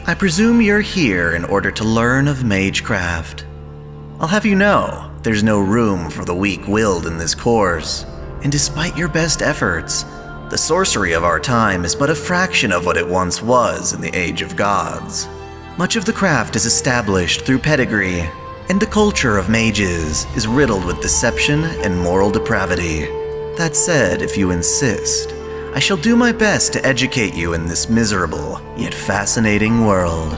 I presume you're here in order to learn of magecraft. I'll have you know, there's no room for the weak-willed in this course, and despite your best efforts, the sorcery of our time is but a fraction of what it once was in the Age of Gods. Much of the craft is established through pedigree, and the culture of mages is riddled with deception and moral depravity. That said, if you insist, I shall do my best to educate you in this miserable, yet fascinating world.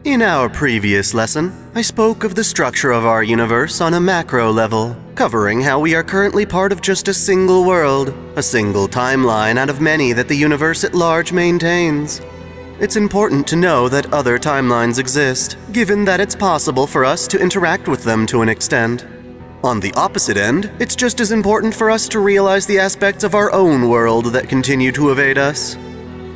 In our previous lesson, I spoke of the structure of our universe on a macro level, covering how we are currently part of just a single world, a single timeline out of many that the universe at large maintains. It's important to know that other timelines exist, given that it's possible for us to interact with them to an extent. On the opposite end, it's just as important for us to realize the aspects of our own world that continue to evade us.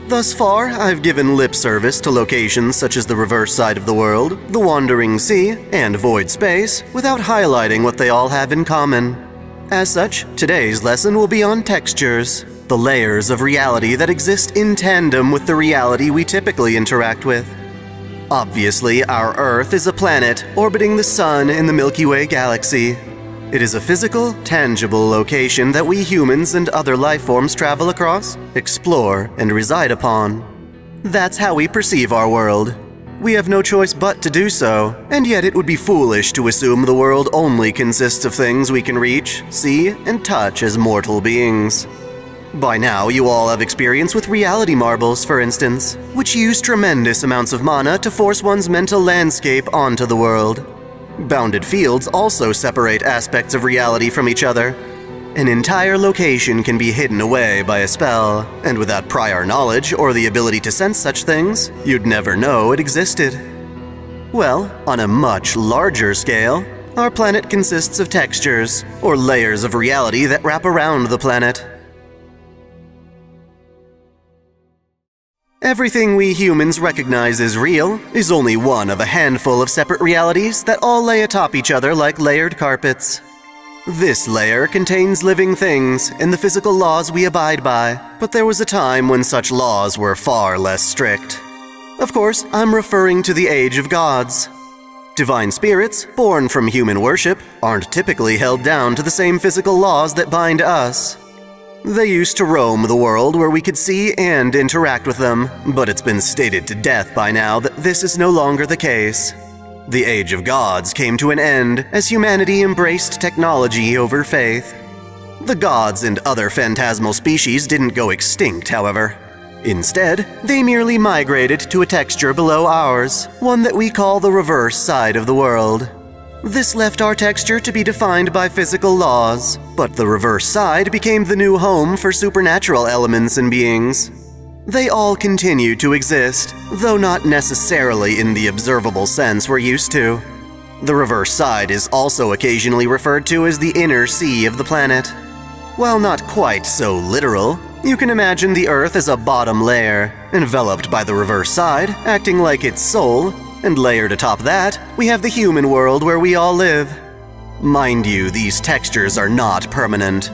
Thus far, I've given lip service to locations such as the reverse side of the world, the Wandering Sea, and Void Space, without highlighting what they all have in common. As such, today's lesson will be on textures, the layers of reality that exist in tandem with the reality we typically interact with. Obviously, our Earth is a planet orbiting the Sun in the Milky Way galaxy. It is a physical, tangible location that we humans and other life forms travel across, explore, and reside upon. That's how we perceive our world. We have no choice but to do so, and yet it would be foolish to assume the world only consists of things we can reach, see, and touch as mortal beings. By now, you all have experience with reality marbles, for instance, which use tremendous amounts of mana to force one's mental landscape onto the world. Bounded fields also separate aspects of reality from each other. An entire location can be hidden away by a spell, and without prior knowledge or the ability to sense such things, you'd never know it existed. Well, on a much larger scale, our planet consists of textures, or layers of reality that wrap around the planet. Everything we humans recognize as real is only one of a handful of separate realities that all lay atop each other like layered carpets. This layer contains living things and the physical laws we abide by, but there was a time when such laws were far less strict. Of course, I'm referring to the Age of Gods. Divine spirits, born from human worship, aren't typically held down to the same physical laws that bind us. They used to roam the world where we could see and interact with them, but it's been stated to death by now that this is no longer the case. The Age of Gods came to an end as humanity embraced technology over faith. The gods and other phantasmal species didn't go extinct, however. Instead, they merely migrated to a texture below ours, one that we call the reverse side of the world. This left our texture to be defined by physical laws, but the reverse side became the new home for supernatural elements and beings. They all continue to exist, though not necessarily in the observable sense we're used to. The reverse side is also occasionally referred to as the inner sea of the planet. While not quite so literal, you can imagine the Earth as a bottom layer, enveloped by the reverse side, acting like its soul, and layered atop that, we have the human world where we all live. Mind you, these textures are not permanent.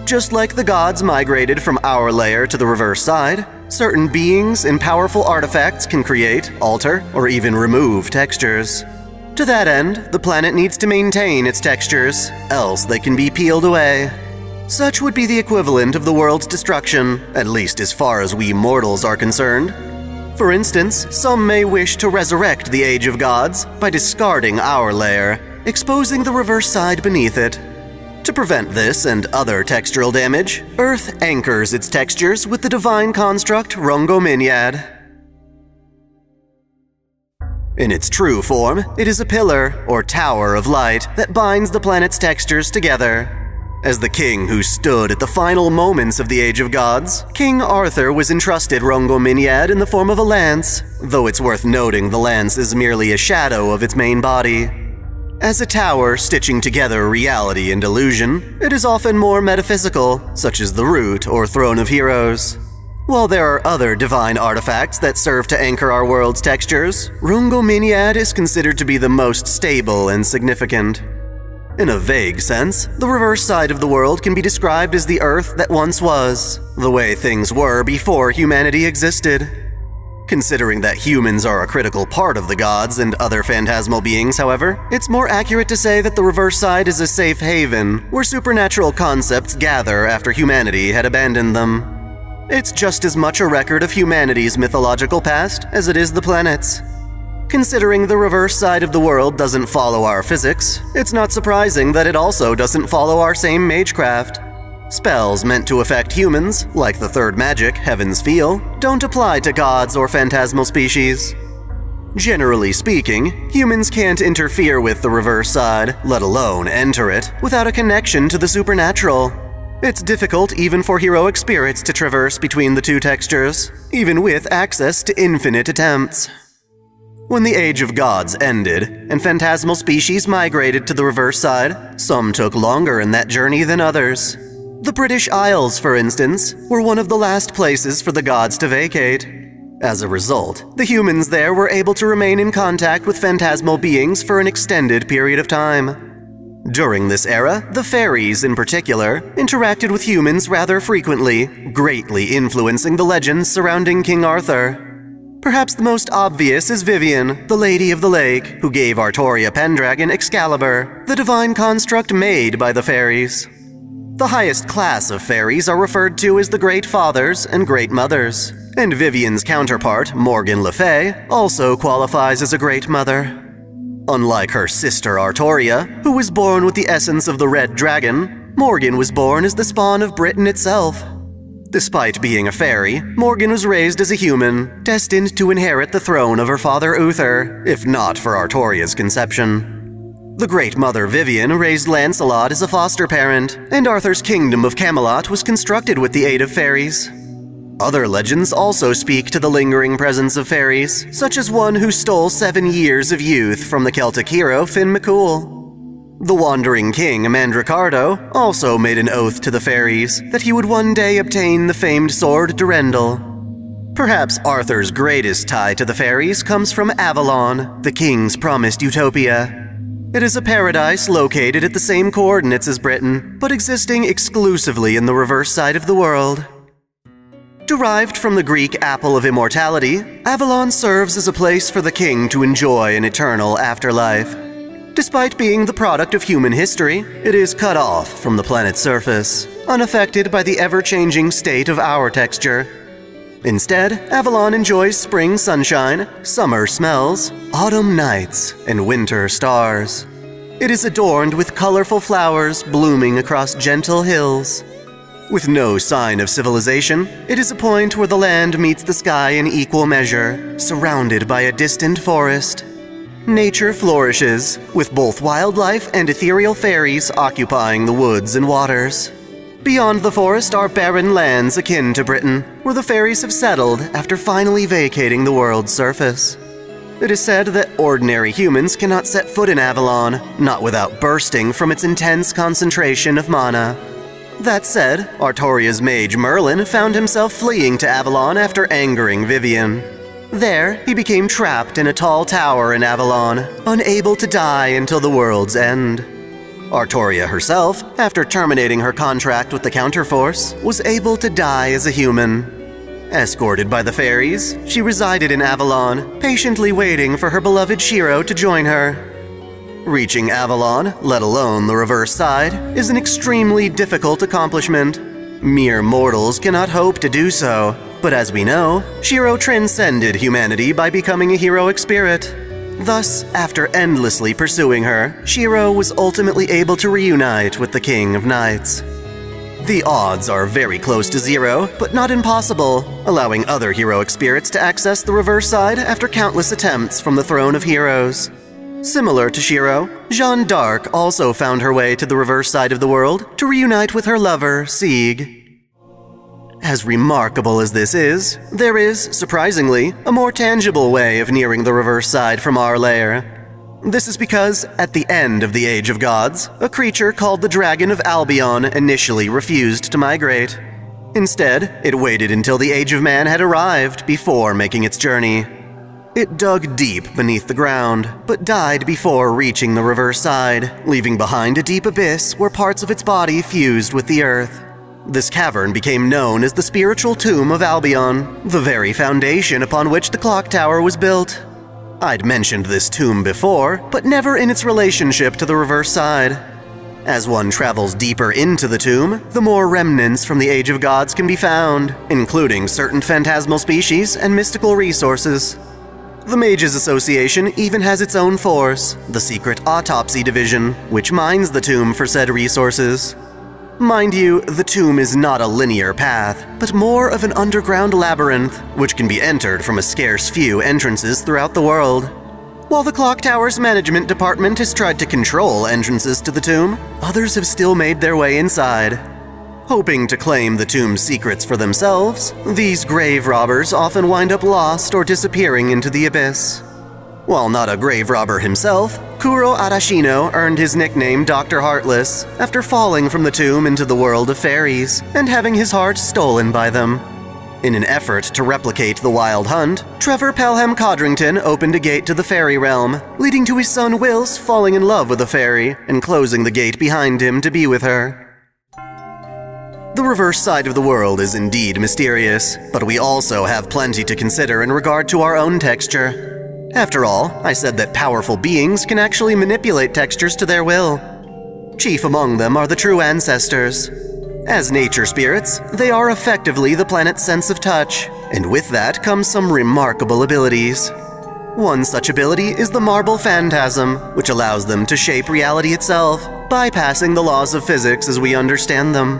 Just like the gods migrated from our layer to the reverse side, certain beings and powerful artifacts can create, alter, or even remove textures. To that end, the planet needs to maintain its textures, else they can be peeled away. Such would be the equivalent of the world's destruction, at least as far as we mortals are concerned. For instance, some may wish to resurrect the Age of Gods by discarding our layer, exposing the reverse side beneath it. To prevent this and other textural damage, Earth anchors its textures with the divine construct Rungo-Miniad. In its true form, it is a pillar, or tower of light, that binds the planet's textures together. As the king who stood at the final moments of the Age of Gods, King Arthur was entrusted Rungo-Miniad in the form of a lance, though it's worth noting the lance is merely a shadow of its main body. As a tower stitching together reality and illusion, it is often more metaphysical, such as the Root or Throne of Heroes. While there are other divine artifacts that serve to anchor our world's textures, Rungo-Miniad is considered to be the most stable and significant. In a vague sense, the reverse side of the world can be described as the Earth that once was, the way things were before humanity existed. Considering that humans are a critical part of the gods and other phantasmal beings, however, it's more accurate to say that the reverse side is a safe haven where supernatural concepts gather after humanity had abandoned them. It's just as much a record of humanity's mythological past as it is the planet's. Considering the reverse side of the world doesn't follow our physics, it's not surprising that it also doesn't follow our same magecraft. Spells meant to affect humans, like the third magic, Heaven's Feel, don't apply to gods or phantasmal species. Generally speaking, humans can't interfere with the reverse side, let alone enter it, without a connection to the supernatural. It's difficult even for heroic spirits to traverse between the two textures, even with access to infinite attempts. When the Age of Gods ended, and phantasmal species migrated to the reverse side, some took longer in that journey than others. The British Isles, for instance, were one of the last places for the gods to vacate. As a result, the humans there were able to remain in contact with phantasmal beings for an extended period of time. During this era, the fairies, in particular, interacted with humans rather frequently, greatly influencing the legends surrounding King Arthur. Perhaps the most obvious is Vivian, the Lady of the Lake, who gave Artoria Pendragon Excalibur, the divine construct made by the fairies. The highest class of fairies are referred to as the Great Fathers and Great Mothers, and Vivian's counterpart, Morgan Le Fay, also qualifies as a Great Mother. Unlike her sister Artoria, who was born with the essence of the Red Dragon, Morgan was born as the spawn of Britain itself. Despite being a fairy, Morgan was raised as a human, destined to inherit the throne of her father Uther, if not for Artoria's conception. The Great Mother Vivian raised Lancelot as a foster parent, and Arthur's kingdom of Camelot was constructed with the aid of fairies. Other legends also speak to the lingering presence of fairies, such as one who stole 7 years of youth from the Celtic hero Finn McCool. The Wandering King Mandricardo also made an oath to the fairies that he would one day obtain the famed sword Durendal. Perhaps Arthur's greatest tie to the fairies comes from Avalon, the king's promised utopia. It is a paradise located at the same coordinates as Britain, but existing exclusively in the reverse side of the world. Derived from the Greek apple of immortality, Avalon serves as a place for the king to enjoy an eternal afterlife. Despite being the product of human history, it is cut off from the planet's surface, unaffected by the ever-changing state of our texture. Instead, Avalon enjoys spring sunshine, summer smells, autumn nights, and winter stars. It is adorned with colorful flowers blooming across gentle hills. With no sign of civilization, it is a point where the land meets the sky in equal measure, surrounded by a distant forest. Nature flourishes, with both wildlife and ethereal fairies occupying the woods and waters. Beyond the forest are barren lands akin to Britain, where the fairies have settled after finally vacating the world's surface. It is said that ordinary humans cannot set foot in Avalon, not without bursting from its intense concentration of mana. That said, Artoria's mage Merlin found himself fleeing to Avalon after angering Vivian. There, he became trapped in a tall tower in Avalon, unable to die until the world's end. Artoria herself, after terminating her contract with the Counterforce, was able to die as a human. Escorted by the fairies, she resided in Avalon, patiently waiting for her beloved Shiro to join her. Reaching Avalon, let alone the reverse side, is an extremely difficult accomplishment. Mere mortals cannot hope to do so, but as we know, Shiro transcended humanity by becoming a heroic spirit. Thus, after endlessly pursuing her, Shiro was ultimately able to reunite with the King of Knights. The odds are very close to zero, but not impossible, allowing other heroic spirits to access the reverse side after countless attempts from the Throne of Heroes. Similar to Shiro, Jeanne d'Arc also found her way to the reverse side of the world to reunite with her lover, Sieg. As remarkable as this is, there is, surprisingly, a more tangible way of nearing the reverse side from our lair. This is because, at the end of the Age of Gods, a creature called the Dragon of Albion initially refused to migrate. Instead, it waited until the Age of Man had arrived before making its journey. It dug deep beneath the ground, but died before reaching the reverse side, leaving behind a deep abyss where parts of its body fused with the earth. This cavern became known as the spiritual tomb of Albion, the very foundation upon which the clock tower was built. I'd mentioned this tomb before, but never in its relationship to the reverse side. As one travels deeper into the tomb, the more remnants from the Age of Gods can be found, including certain phantasmal species and mystical resources. The Mages Association even has its own force, the Secret Autopsy Division, which mines the tomb for said resources. Mind you, the tomb is not a linear path, but more of an underground labyrinth, which can be entered from a scarce few entrances throughout the world. While the Clock Tower's management department has tried to control entrances to the tomb, others have still made their way inside. Hoping to claim the tomb's secrets for themselves, these grave robbers often wind up lost or disappearing into the abyss. While not a grave robber himself, Kuro Arashino earned his nickname Dr. Heartless after falling from the tomb into the world of fairies and having his heart stolen by them. In an effort to replicate the Wild Hunt, Trevor Pelham Codrington opened a gate to the fairy realm, leading to his son Wills falling in love with a fairy and closing the gate behind him to be with her. The reverse side of the world is indeed mysterious, but we also have plenty to consider in regard to our own texture. After all, I said that powerful beings can actually manipulate textures to their will. Chief among them are the true ancestors. As nature spirits, they are effectively the planet's sense of touch, and with that comes some remarkable abilities. One such ability is the Marble Phantasm, which allows them to shape reality itself, bypassing the laws of physics as we understand them.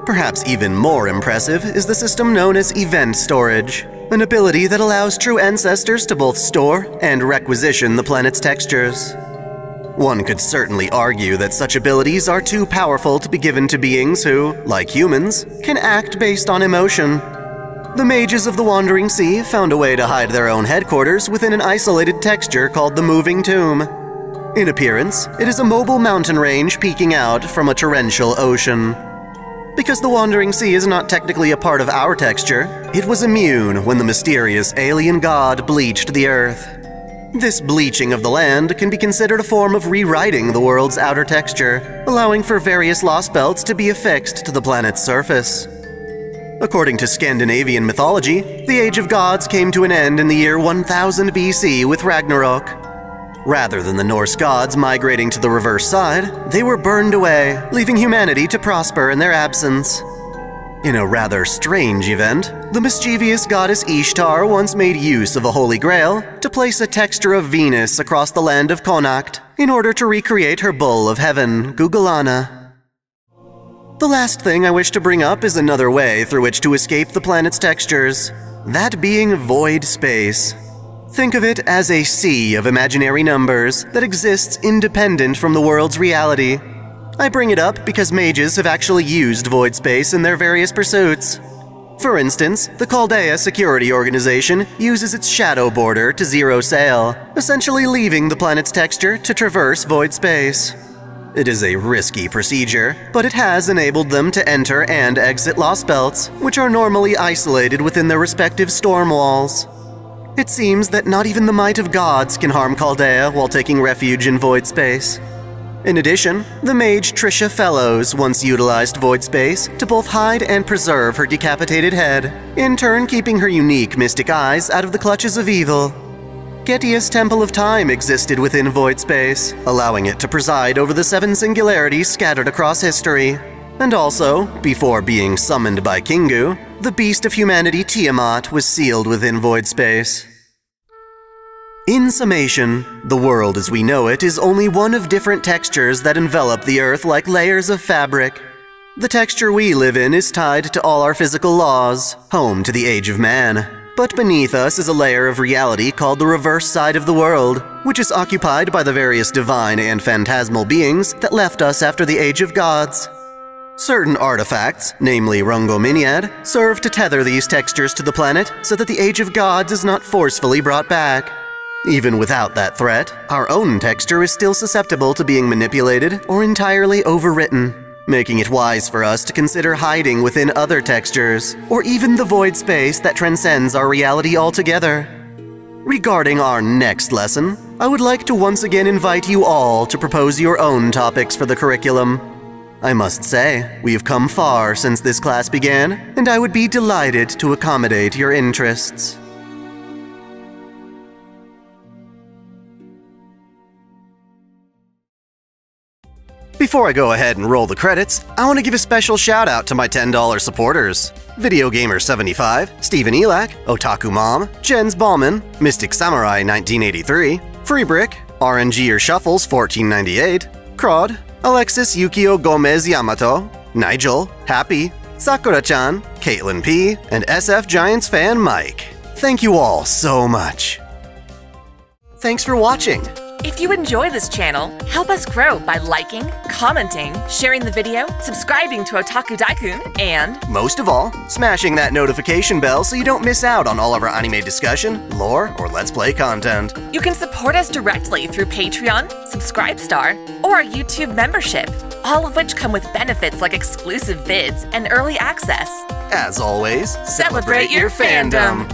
Perhaps even more impressive is the system known as Event Storage, an ability that allows true ancestors to both store and requisition the planet's textures. One could certainly argue that such abilities are too powerful to be given to beings who, like humans, can act based on emotion. The Mages of the Wandering Sea found a way to hide their own headquarters within an isolated texture called the Moving Tomb. In appearance, it is a mobile mountain range peeking out from a torrential ocean. Because the Wandering Sea is not technically a part of our texture, it was immune when the mysterious alien god bleached the Earth. This bleaching of the land can be considered a form of rewriting the world's outer texture, allowing for various lost belts to be affixed to the planet's surface. According to Scandinavian mythology, the Age of Gods came to an end in the year 1000 BC with Ragnarok. Rather than the Norse gods migrating to the reverse side, they were burned away, leaving humanity to prosper in their absence. In a rather strange event, the mischievous goddess Ishtar once made use of a holy grail to place a texture of Venus across the land of Connacht in order to recreate her bull of heaven, Gugulana. The last thing I wish to bring up is another way through which to escape the planet's textures, that being void space. Think of it as a sea of imaginary numbers that exists independent from the world's reality. I bring it up because mages have actually used void space in their various pursuits. For instance, the Chaldea Security Organization uses its shadow border to zero sail, essentially leaving the planet's texture to traverse void space. It is a risky procedure, but it has enabled them to enter and exit lost belts, which are normally isolated within their respective storm walls. It seems that not even the might of gods can harm Chaldea while taking refuge in void space. In addition, the mage Trisha Fellows once utilized void space to both hide and preserve her decapitated head, in turn keeping her unique mystic eyes out of the clutches of evil. Getia's Temple of Time existed within void space, allowing it to preside over the 7 singularities scattered across history. And also, before being summoned by Kingu, the beast of humanity Tiamat was sealed within void space. In summation, the world as we know it is only one of different textures that envelop the Earth like layers of fabric. The texture we live in is tied to all our physical laws, home to the Age of Man. But beneath us is a layer of reality called the reverse side of the world, which is occupied by the various divine and phantasmal beings that left us after the Age of Gods. Certain artifacts, namely Rungominiad, serve to tether these textures to the planet so that the Age of Gods is not forcefully brought back. Even without that threat, our own texture is still susceptible to being manipulated or entirely overwritten, making it wise for us to consider hiding within other textures, or even the void space that transcends our reality altogether. Regarding our next lesson, I would like to once again invite you all to propose your own topics for the curriculum. I must say, we've come far since this class began, and I would be delighted to accommodate your interests. Before I go ahead and roll the credits, I want to give a special shout out to my $10 supporters. Video Gamer 75, Stephen Elak, Otaku Mom, Jens Ballman, Mystic Samurai 1983, Freebrick, RNG or Shuffles 1498, Crod, Alexis Yukio Gomez Yamato, Nigel, Happy, Sakura-chan, Caitlin P, and SF Giants fan Mike. Thank you all so much. Thanks for watching. If you enjoy this channel, help us grow by liking, commenting, sharing the video, subscribing to Otaku Daikun, and most of all, smashing that notification bell so you don't miss out on all of our anime discussion, lore, or Let's Play content. You can support us directly through Patreon, Subscribestar, or our YouTube membership, all of which come with benefits like exclusive vids and early access. As always, Celebrate your fandom!